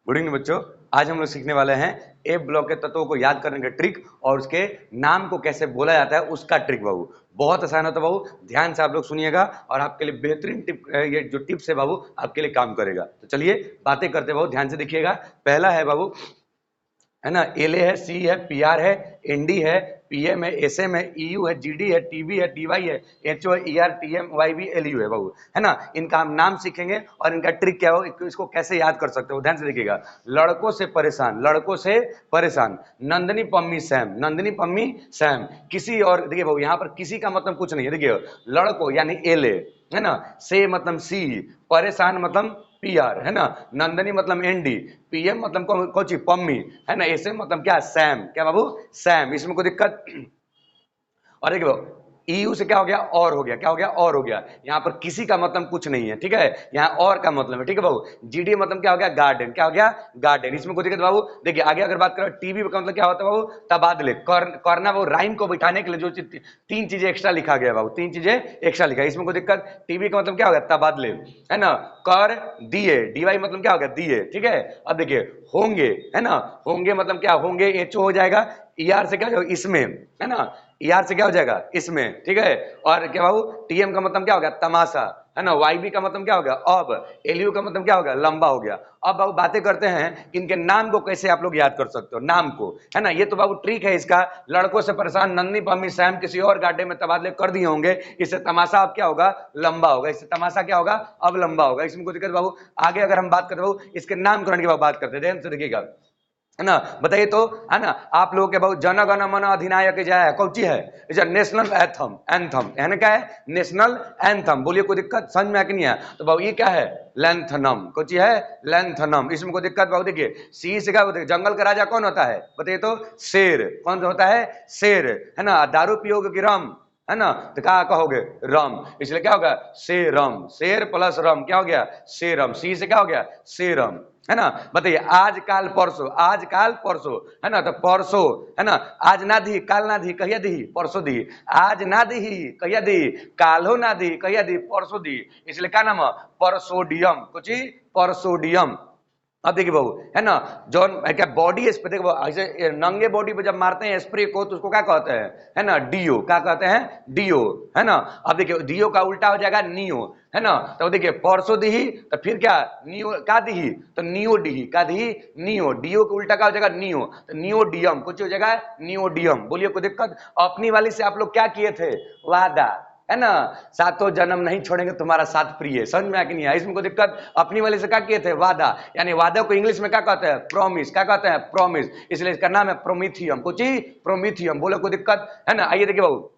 Good evening बच्चों। आज हम लोग सीखने वाले हैं ए ब्लॉक के तत्वों को याद करने का ट्रिक और उसके नाम को कैसे बोला जाता है उसका ट्रिक। बाबू बहुत आसान होता है बाबू, ध्यान से आप लोग सुनिएगा और आपके लिए बेहतरीन टिप, ये जो टिप्स है बाबू आपके लिए काम करेगा। तो चलिए बातें करते बाबू, ध्यान से देखिएगा। पहला है बाबू, है ना, एल है, सी है, पी आर है, एनडी है, पीएम है, एसएम है, ईयू है, जीडी है, टीबी है, टीवाई है, एचओ है, ईआर, टीएम, वाईबी, एलयू है बाबू, है ना। इनका हम नाम सीखेंगे और इनका ट्रिक क्या हो, इसको कैसे याद कर सकते हो, ध्यान से देखिएगा। लड़कों से परेशान, लड़कों से परेशान, नंदनी पम्मी सैम, नंदनी पम्मी सैम। किसी और, देखिए बाबू यहाँ पर किसी का मतलब कुछ नहीं है। देखिए लड़कों यानी एले, है ना, से मतलब सी, परेशान मतलब पीआर, है ना, नंदनी मतलब एनडी, पीएम मतलब कोची पम्मी, है ना, ऐसे मतलब क्या सैम, क्या बाबू सैम, इसमें कोई दिक्कत। और देखो ईयू से क्या हो गया, और हो गया, क्या हो गया, और हो गया। यहाँ पर किसी का मतलब कुछ नहीं है, ठीक है, यहाँ और का मतलब है, ठीक है बाबू। जीडी मतलब क्या हो गया, गार्डन, क्या हो गया, गार्डन, इसमें कोई दिक्कत बाबू। देखिए आगे अगर बात करें टीवी का मतलब क्या होता है बाबू, तबादले, करना बाबू, राइम को बिठाने के लिए जो तीन चीजें एक्स्ट्रा लिखा गया बाबू, तीन चीजें एक्स्ट्रा लिखा है, इसमें कोई दिक्कत। टीवी का मतलब क्या हो गया, तबादले, है ना, कर दिए, डीवाई मतलब क्या हो गया, दिए, ठीक है। अब देखिए होंगे, है ना, होंगे मतलब क्या, होंगे एचओ हो जाएगा, ईआर से क्या हो जाएगा, इसमें, है ना, ईआर से क्या हो जाएगा, इसमें, ठीक है। और क्या बाबू टीएम का मतलब क्या हो गया, तमाशा, है ना, वाईबी का मतलब क्या हो गया, अब, एलयू का मतलब क्या हो गया, लंबा हो गया। अब बाबू बातें करते हैं इनके नाम को कैसे आप लोग याद कर सकते हो, नाम को, है ना। ये तो बाबू ट्रिक है इसका। लड़कों से परेशान, नंदनी पम्मी सैम किसी और गाड्डे में तबादले कर दिए होंगे, इससे तमाशा अब क्या होगा, लंबा होगा, इससे तमाशा क्या होगा, अब लंबा होगा, इसमें कोई दिक्कत बाबू। आगे अगर हम बात करते बाबू इसके नामकरण की बात करते हैं, ध्यान से देखिएगा, है ना, बताइए तो, है ना, आप लोगों के बहुत जन गण मन अधिनायक जय कौन सी है, इज नेशनल एंथम, एंथम है ना, क्या है, नेशनल एंथम। बोलिए कोई दिक्कत, समझ में आ कि नहीं है। तो बाबू ये क्या है, लेंथनम, कौन सी है, लेंथनम, इसमें कोई दिक्कत बाबू। देखिए सी से क्या होता है, जंगल का राजा कौन होता है, बताइए तो, शेर, कौन सा होता है, शेर, है ना। दारू पियोगे कि रम, है ना, तो क्या कहोगे, रम, इसलिए क्या होगा, शेरम, शेर प्लस रम क्या हो गया, शेरम, सी से क्या हो गया, शेरम, है ना। बताइए आज काल परसों, आज काल परसों, है ना, तो परसों, है ना, आज ना दी, काल ना दी, कहिया दी, परसों दी, आज ना दी, कहिया दी, कालो ना दी, कहिया दी, परसों दी, इसलिए क्या नाम है, परसोडियम, कुछ परसोडियम। अब देखिए बाबू, है ना, जॉन क्या बॉडी स्प्रे, देखो ऐसे नंगे बॉडी पे जब मारते हैं स्प्रे को तो उसको क्या कहते हैं, है ना, डीओ, क्या कहते हैं, डीओ, है ना। अब देखिए डीओ का उल्टा हो जाएगा नियो, है ना। तो देखिए परसों दी तो फिर क्या, नियो का दी, तो नियो डी का दी, नियो, डीओ का उल्टा क्या हो जाएगा, नियो, तो नियोडियम, कुछ हो जाएगा नियोडियम। बोलिए कोई दिक्कत। अपनी वाली से आप लोग क्या किए थे, वादा, है ना, सातों जन्म नहीं छोड़ेंगे तुम्हारा साथ प्रिय, समझ में आ कि नहीं आया, इसमें कोई दिक्कत। अपनी वाले से क्या किए थे, वादा, यानी वादा को इंग्लिश में क्या कहते हैं, प्रॉमिस, क्या कहते हैं, प्रॉमिस, इसलिए इसका नाम है प्रोमीथियम, कुछ ही प्रोमीथियम। बोले कोई दिक्कत, है ना। आइए देखिए बाबू,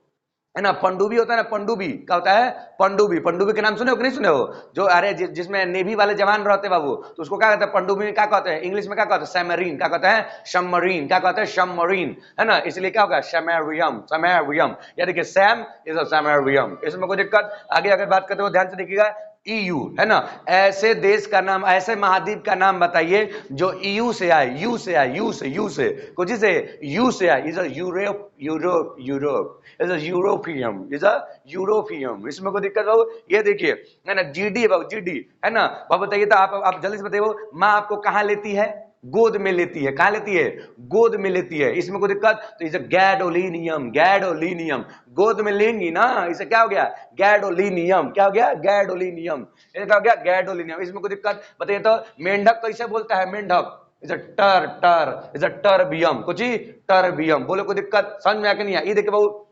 है ना, पंडुबी होता है ना, पंडुबी क्या होता है, पंडुबी, पंडुबी के नाम सुने हो कि नहीं सुने हो, जो अरे जिसमें नेवी वाले जवान रहते हैं बाबू, तो उसको क्या कहते हैं, पंडुबी में क्या कहते हैं, इंग्लिश में क्या कहते हैं, सबमरीन, क्या कहते हैं, सबमरीन, क्या कहते हैं, सबमरीन, है ना, इसलिए क्या होगा, सबमरीयम, सबमरीयम, या देखिए सैम इज अ सबमरीयम, इसमें कोई दिक्कत। आगे अगर बात करते हो ध्यान से देखिएगा, ईयू, है ना, ऐसे देश का नाम, ऐसे महाद्वीप का नाम बताइए जो ईयू से आए, यू से आए, यू से कुछ से, यू से आए, is a Europe, Europe, Europe, is a europium, is a europium, इसमें कोई दिक्कत बाबू। ये देखिए, है ना, जीडी बाबू, जीडी, है ना। बाबू बताइए तो, आप जल्दी से बताइए, माँ आपको कहाँ लेती है, गोद में लेती है, कहाँ लेती है, गोद में लेती है, इसमें कोई दिक्कत। तो इसे गैडोलिनियम, गैडोलिनियम, गोद में लेंगी ना, इसे क्या हो गया, गैडोलिनियम, क्या हो गया, गैडोलिनियम, इसे क्या हो गया, गैडोलिनियम, इसमें कोई दिक्कत। बताइए तो मेंढक कैसे बोलता है, मेंढक इज अ टर, टर इज अ टर्बियम, कुछ ही टर्बियम। बोलो कोई दिक्कत, समझ में आके नहीं आया। ये देखिए बाबू,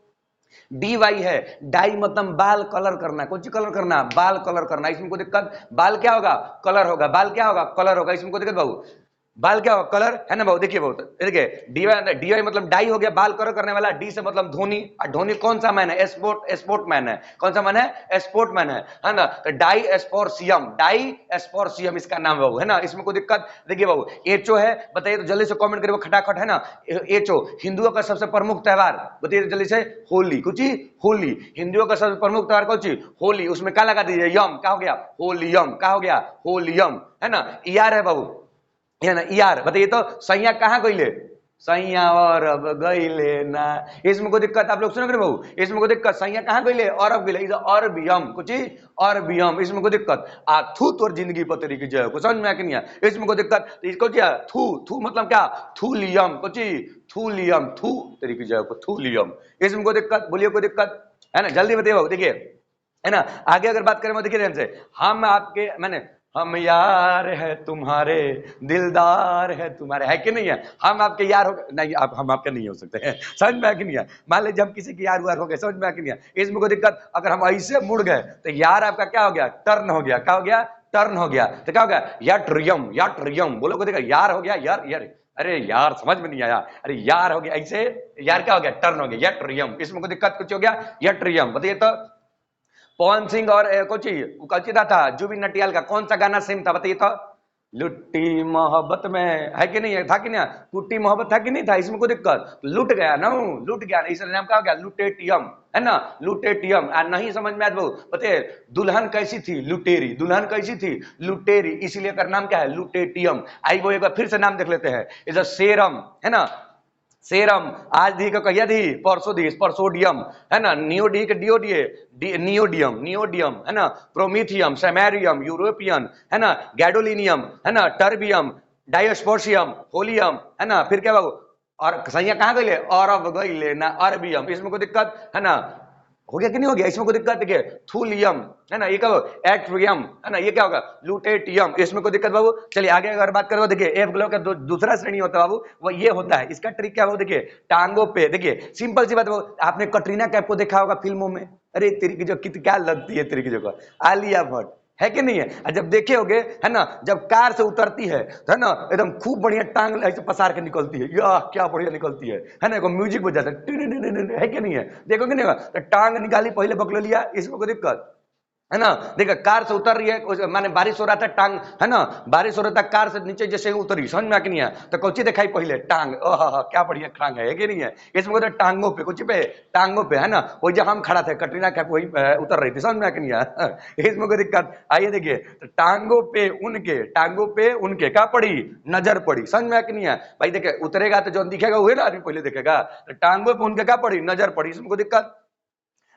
डी वाई है, डाई मतलब बाल कलर करना, कौन सी कलर करना, बाल कलर करना, इसमें कोई दिक्कत। बाल क्या होगा, कलर होगा, बाल क्या होगा, कलर होगा, इसमें कोई दिक्कत बाबू। बाल क्या होगा, कलर, है ना बाबू। देखिए बाबू, देखिए डीवाई मतलब डाई हो गया, बाल कलर करने वाला, डी से मतलब धोनी, और धोनी कौन सा मैन है, स्पोर्ट, स्पोर्ट मैन है, कौन सा मैन है, स्पोर्ट मैन है ना। तो डाई एस्पोर्सियम, डाई एस्पोर्सियम इसका नाम बाबू, है ना, इसमें कोई दिक्कत। देखिए बाबू एचओ है, बताइए तो जल्दी से कमेंट करिए खटाखट, है ना। एचओ हिंदुओं का सबसे प्रमुख त्योहार, बताइए जल्दी से, होली, कुछ ही होली, हिंदुओं का सबसे प्रमुख त्योहार कौन सी, होली, उसमें क्या लगा दीजिए, यम, क्या हो गया, होलियम, क्या हो गया, होलियम, है ना। ईआर है बाबू, है ना, ईआर, बताइए तो सैया कहाँ गईले, सैया और अब गईले ना, इसमें कोई दिक्कत आप लोग सुनो कि बहू, इसमें कोई दिक्कत, सैया कहाँ गईले और अब गईले, और बियम कुछ और बियम, इसमें कोई दिक्कत आ थू तोर जिंदगी पतरी की जय को समझ में आ कि नहीं, इसमें कोई दिक्कत, इसको क्या थू, थू मतलब क्या, थूलियम कुछ थूलियम, थू तेरी की जय को थूलियम, इसमें कोई दिक्कत, बोलिए कोई दिक्कत है ना, जल्दी बताइए बहू, देखिए है ना। आगे अगर बात करें देखिए ध्यान से, हम आपके मैंने हम यार है तुम्हारे, दिलदार है तुम्हारे, है कि नहीं है, हम आपके यार हो नहीं, आप हम आपके नहीं हो सकते हैं, समझ में आ कि नहीं है, मान लीजिए हम किसी के यार वार हो गए, समझ में आ कि नहीं है, इसमें कोई दिक्कत, अगर हम ऐसे मुड़ गए तो यार आपका क्या हो गया, टर्न हो गया, क्या हो गया, टर्न हो गया, तो क्या हो गया, याट्रियम, याट्रियम, बोलो कोई दिक्कत, यार हो गया, यार यार, अरे यार समझ में नहीं आया, अरे यार हो गया ऐसे, यार क्या हो गया, टर्न हो गया, याट्रियम, इसमें कोई दिक्कत कुछ हो गया, याट्रियम, बताइए तो। पवन सिंह और कौचिदा था, जुबिन नटियाल का कौन सा गाना सेम था बताइए तो, लुट्टी मोहब्बत में, है कि नहीं है, था कि नहीं, टूटी मोहब्बत था कि नहीं था, इसमें कोई दिक्कत, लुट गया ना, लुट गया ना, इसलिए नाम क्या हो गया, लुटेटियम, है ना, लुटेटियम, नहीं समझ में आता बताइए, दुल्हन कैसी थी, लुटेरी, दुल्हन कैसी थी, लुटेरी, इसीलिए का नाम क्या है, लुटेटियम। आई वो एक बार फिर से नाम देख लेते हैं, इज अ सेरम, है ना, सेरम, आज दी का कहिया दी, परसों दी, परसोडियम, है ना, नियोडी के डियोडिए, नियोडियम, नियोडियम, है ना, प्रोमीथियम, सेमेरियम, यूरोपियन, है ना, गैडोलिनियम, है ना, टर्बियम, डायोस्पोर्शियम, होलियम, है ना, फिर क्या बाबू, और सैया कहाँ गए, और अब गए ना, अरबियम, इसमें कोई दिक्कत है ना, हो गया कि नहीं हो गया, इसमें कोई दिक्कत देखिए, थूलियम, है ना, ये क्या होगा, एट्रियम, है ना, ये क्या होगा, लुटेटियम, इसमें कोई दिक्कत बाबू। चलिए आगे अगर बात करो, देखिए एफ ग्लोव का दूसरा श्रेणी होता है बाबू, वो ये होता है, इसका ट्रिक क्या बाबू, देखिए टांगों पे, देखिए सिंपल सी बात बाबू, आपने कटरीना कैफ को देखा होगा फिल्मों में, अरे तेरी की जो कितनी क्या लगती है, तेरी की जो आलिया भट्ट, है कि नहीं है, जब देखे होगे, है ना, जब कार से उतरती है ना, एकदम खूब बढ़िया टांग ऐसे पसार के निकलती है, या क्या बढ़िया निकलती है ना, म्यूजिक बजाता है कि नहीं है, देखो कि नहीं, तो टांग निकाली पहले बकलो लिया, इसमें कोई दिक्कत है ना, देखा कार से उतर रही है, माने बारिश हो रहा था, टांग, है ना, बारिश हो रहा था, कार से नीचे जैसे उतरी, समझ में आ कि नहीं है, तो कौची दिखाई पहले, टांग, ओह क्या बढ़िया टांग है कि नहीं है, इसमें तो टांगों पे, कुछ पे टांगों पे, है ना, वही जब हम खड़ा थे, कटरीना कैफ वही उतर रही थी, समझ में आ कि नहीं है, इसमें कोई दिक्कत, आइए देखिए, तो टांगों पे उनके, टांगों पे उनके क्या पड़ी, नजर पड़ी, समझ में आ कि नहीं है, भाई देखिए उतरेगा तो जो दिखेगा वही ना आदमी पहले देखेगा, तो टांगों पे उनके क्या पड़ी, नजर पड़ी, इसमें कोई दिक्कत,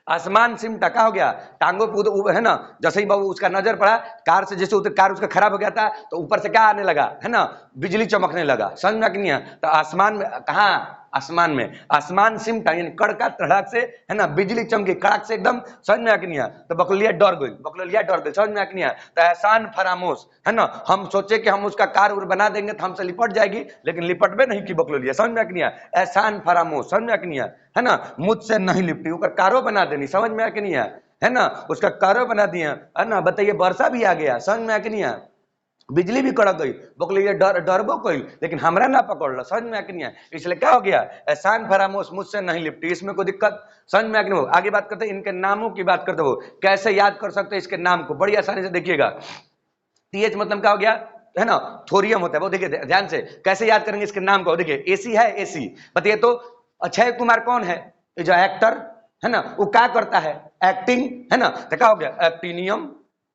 आसमान सिम टका हो गया, टांगों पे है ना, जैसे ही बाबू उसका नजर पड़ा, कार से जैसे उतर, कार उसका खराब हो गया था, तो ऊपर से क्या आने लगा, है ना, बिजली चमकने लगा, समझ में नहीं है, तो आसमान में कहा, आसमान में, आसमान सिमटा यानी कड़का धड़क से, है ना, बिजली चमकी कड़क से एकदम, समझ में आ कि नहीं है, तो बकलिया डर गई, बकलिया डर गई, समझ में आ कि नहीं है, तो एहसान फरामोश, है ना, हम सोचे कि हम उसका कार उर बना देंगे तो हमसे लिपट जाएगी, लेकिन लिपट में नहीं की बकलिया, समझ में आ कि नहीं है, एहसान फरामोश, समझ में आ कि नहीं है ना, मुझसे नहीं लिपटी, ऊपर कारो बना देनी, समझ में आ कि नहीं है ना, उसका कारो बना दिया, है ना, बताइए वर्षा भी आ गया, समझ में आ कि नहीं है, बिजली भी कड़क गई, बोले ये डरबो कोई, लेकिन हमरा ना पकड़ लो, समझ में आ कि नहीं है, इसलिए क्या हो गया, एहसान फरामोश, मुझसे नहीं लिपटी, इसमें कोई दिक्कत, समझ में आ कि नहीं, आगे बात करते हैं, इनके नामों की बात करते हो, कैसे याद कर सकते हैं इसके नाम को, बड़ी आसानी से देखिएगा, टीएच मतलब क्या हो गया, है ना, थोरियम होता है, वो देखिए ध्यान से कैसे याद करेंगे इसके नाम को, देखिए एसी है, एसी, बताइए तो, अक्षय कुमार कौन है, जो एक्टर है ना, वो क्या करता है, एक्टिंग, है ना, तो क्या हो गया, एक्टिनियम,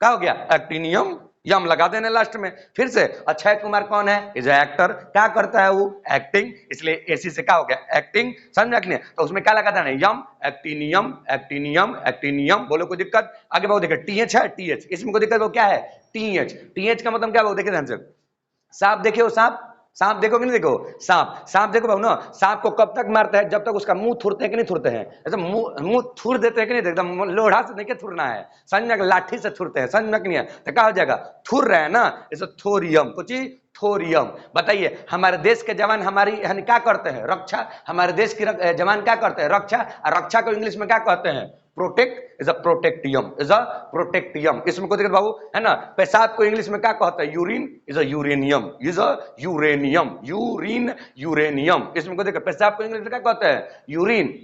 क्या हो गया, एक्टिनियम, यम लगा देने लास्ट में, फिर से अक्षय कुमार कौन है, इज एक्टर, क्या करता है वो, एक्टिंग, इसलिए एसी से क्या हो गया, एक्टिंग, समझ में, तो उसमें क्या लगा देना, यम, एक्टिनियम, एक्टिनियम, एक्टिनियम, बोलो कोई दिक्कत, आगे बहुत देखिए टीएच है, टीएच, इसमें कोई दिक्कत, वो क्या है, टीएच, टीएच का मतलब क्या, वो देखिए ध्यान से, सांप देखे हो, सांप, सांप देखो कि नहीं देखो, सांप, सांप देखो भाव ना, सांप को कब तक मारता है, जब तक उसका मुंह थुरते हैं कि नहीं थुरते हैं, ऐसे मुंह थुर देते हैं कि नहीं, एकदम लोढ़ा से नहीं थुरना है, समझ में, लाठी से थुरते हैं, समझ में नहीं है, तो क्या हो जाएगा, थुर रहे हैं ना, जैसे थोरियम, कुछ थोरियम, बताइए हमारे देश के जवान हमारी यानी क्या करते हैं, रक्षा, हमारे देश की जवान क्या करते हैं, रक्षा, और रक्षा को इंग्लिश में क्या कहते हैं, protect, is a protactinium, is a protactinium, इसमें कोई दिक्कत बाबू, है ना, पेशाब को इंग्लिश में क्या कहता है, urine, is a uranium, is a uranium, urine, uranium, इसमें कोई दिक्कत, पेशाब को इंग्लिश में क्या कहता है, यूरिन,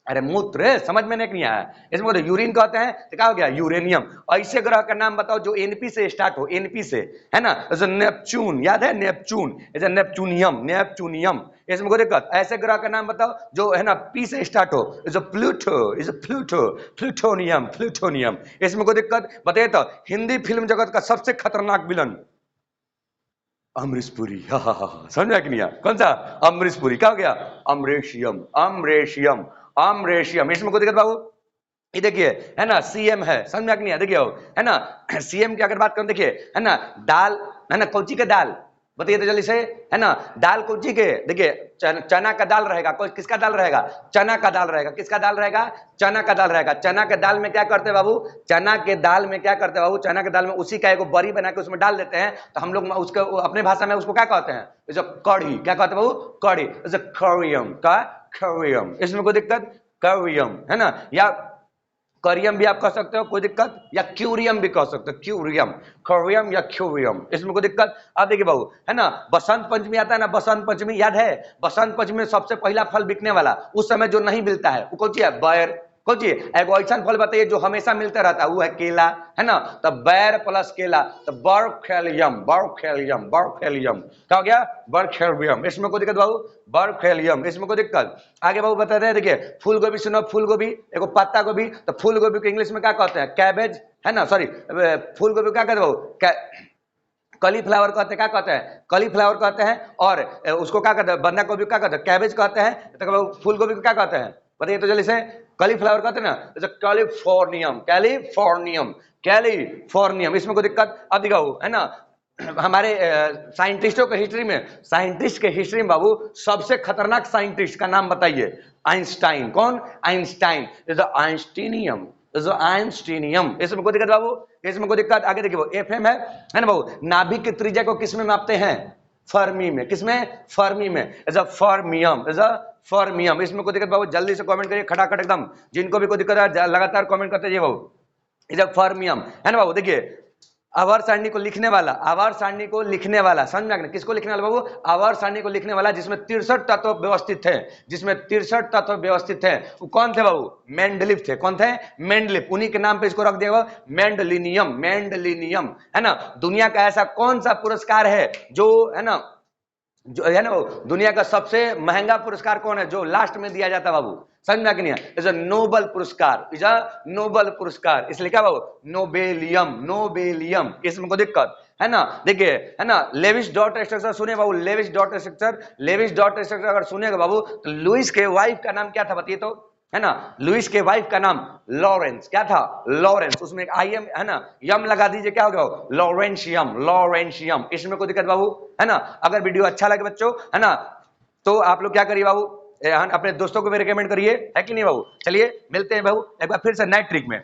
अरे मूत्र, समझ में नहीं आया, इसमें तो यूरिन कहते हैं, तो क्या हो गया, यूरेनियम, ऐसे ग्रह का नाम बताओ जो एनपी से स्टार्ट हो, एनपी से, है ना, जैसे नेपच्यून, याद है नेपच्यून, जैसे नेपच्यूनियम, नेपच्यूनियम, इसमें कोई दिक्कत, ऐसे ग्रह का नाम बताओ जो है ना पी से स्टार्ट हो, is Pluto, is Pluto, plutonium, plutonium, इसमें कोई दिक्कत, बताइए तो हिंदी फिल्म जगत का सबसे खतरनाक विलन, अमरीश पुरी, समझ में कि नहीं? कौन सा? अमरीश पुरी। क्या हो गया? अमरेशियम, अमरेशियम, अमरेशियम। इसमें कोई दिक्कत बाबू? ये देखिए, है ना, सीएम है, समझ में कि नहीं? देखिए, है ना, सीएम की अगर बात करें, देखिए, है ना, दाल, है ना, कौची के दाल, बताइए तो जल्दी से, है ना, दाल कौची के? देखिए, चना का दाल रहेगा, कोई किसका दाल रहेगा? चना का दाल रहेगा। किसका दाल रहेगा? चना का दाल रहेगा। चना के दाल में क्या करते हैं बाबू? चना के दाल में क्या करते हैं बाबू? चना के दाल में उसी का एक बड़ी बना के उसमें डाल देते हैं, तो हम लोग उसको अपने भाषा में उसको क्या कहते हैं? जो कढ़ी, क्या कहते हैं बाबू? कढ़ी, करियम का, करियम। इसमें कोई दिक्कत? करियम, है ना, या करियम भी आप कह सकते हो, कोई दिक्कत, या क्यूरियम भी कह सकते हो, क्यूरियम, करियम या क्यूरियम, इसमें कोई दिक्कत? आप देखिए बाबू, है ना, बसंत पंचमी आता है ना, बसंत पंचमी याद है? बसंत पंचमी में सबसे पहला फल बिकने वाला, उस समय जो नहीं मिलता है वो कौन सी है? बैर। कौन सी? एक ऐसा फल बताइए जो हमेशा मिलता रहता है, वो है केला, है ना, तो बैर प्लस केला, तो बरखेलियम, बरखेलियम, बरखेलियम। क्या हो गया? बरखेलियम। इसमें कोई दिक्कत बाबू? बरखेलियम, इसमें कोई दिक्कत? आगे बाबू बताते हैं, देखिए, फूल गोभी सुनो, फूल गोभी, एगो पत्ता गोभी, तो फूल गोभी को इंग्लिश में क्या कहते हैं? कैबेज, है ना, सॉरी, फूल गोभी क्या कहते हैं बाबू? कलीफ्लावर कहते हैं। क्या कहते हैं? कलीफ्लावर कहते हैं। और उसको क्या कहते हैं? बंदा गोभी क्या कहते हैं? कैबेज कहते हैं। तो फूल गोभी को क्या कहते हैं? बताइए तो जल्दी से। कलीफ्लावर कहते हैं ना, कैलिफोर्नियम, कैलिफोर्नियम, कैलिफोर्नियम। इसमें कोई दिक्कत? अब दिखाओ, है ना, हमारे साइंटिस्टों के हिस्ट्री में, साइंटिस्ट के हिस्ट्री में बाबू सबसे खतरनाक साइंटिस्ट का नाम बताइए। आइंस्टाइन। कौन? Einstein, einsteinium, einsteinium. इसमें कोई दिक्कत बाबू? इसमें कोई दिक्कत? आगे देखिए, वो एफएम है ना बाबू। नाभिक की त्रिज्या को किसमें मापते हैं? फर्मी में। किसमें? फर्मी में। Fermium, fermium. इसमें कोई दिक्कत बाबू? जल्दी से कमेंट करिए खटाखट एकदम, जिनको भी कोई दिक्कत है लगातार कमेंट करते जाइए बाबू। फर्मियम, है ना बाबू। देखिए, आवर्त सारणी को लिखने वाला, आवर्त सारणी को लिखने वाला, समझ में आ गया? किसको लिखने वाला बाबू? आवर्त सारणी को लिखने वाला, जिसमें 63 तत्व व्यवस्थित थे, जिसमें 63 तत्व व्यवस्थित थे, वो कौन थे बाबू? मेंडलीफ थे। कौन थे? मेंडलीफ। उन्हीं के नाम पे इसको रख दिया मेंडलिनियम, मेंडलिनियम, है ना। दुनिया का ऐसा कौन सा पुरस्कार है जो, है ना, जो है ना, दुनिया का सबसे महंगा पुरस्कार कौन है जो लास्ट में दिया जाता है बाबू? समझ में कि नहीं? इज अ नोबल पुरस्कार, इज अ नोबल पुरस्कार। इसलिए क्या बाबू? Nobelium, nobelium. इसमें कोई दिक्कत है ना? देखिए, है ना, लेविस डॉट स्ट्रक्चर सुने बाबू? Lewis dot structure, Lewis dot structure अगर सुनेगा बाबू, तो लुइस के वाइफ का नाम क्या था बताइए तो, है ना। लुइस के वाइफ का नाम लॉरेंस। क्या था? लॉरेंस। उसमें एक आई एम, है ना, यम लगा दीजिए, क्या हो गया? Lawrencium, lawrencium. इसमें कोई दिक्कत बाबू? है ना। अगर वीडियो अच्छा लगे बच्चों, है ना, तो आप लोग क्या करिए बाबू, अपने दोस्तों को भी रिकमेंड करिए, है कि नहीं बाबू। चलिए मिलते हैं बाबू एक बार फिर से नए ट्रिक में।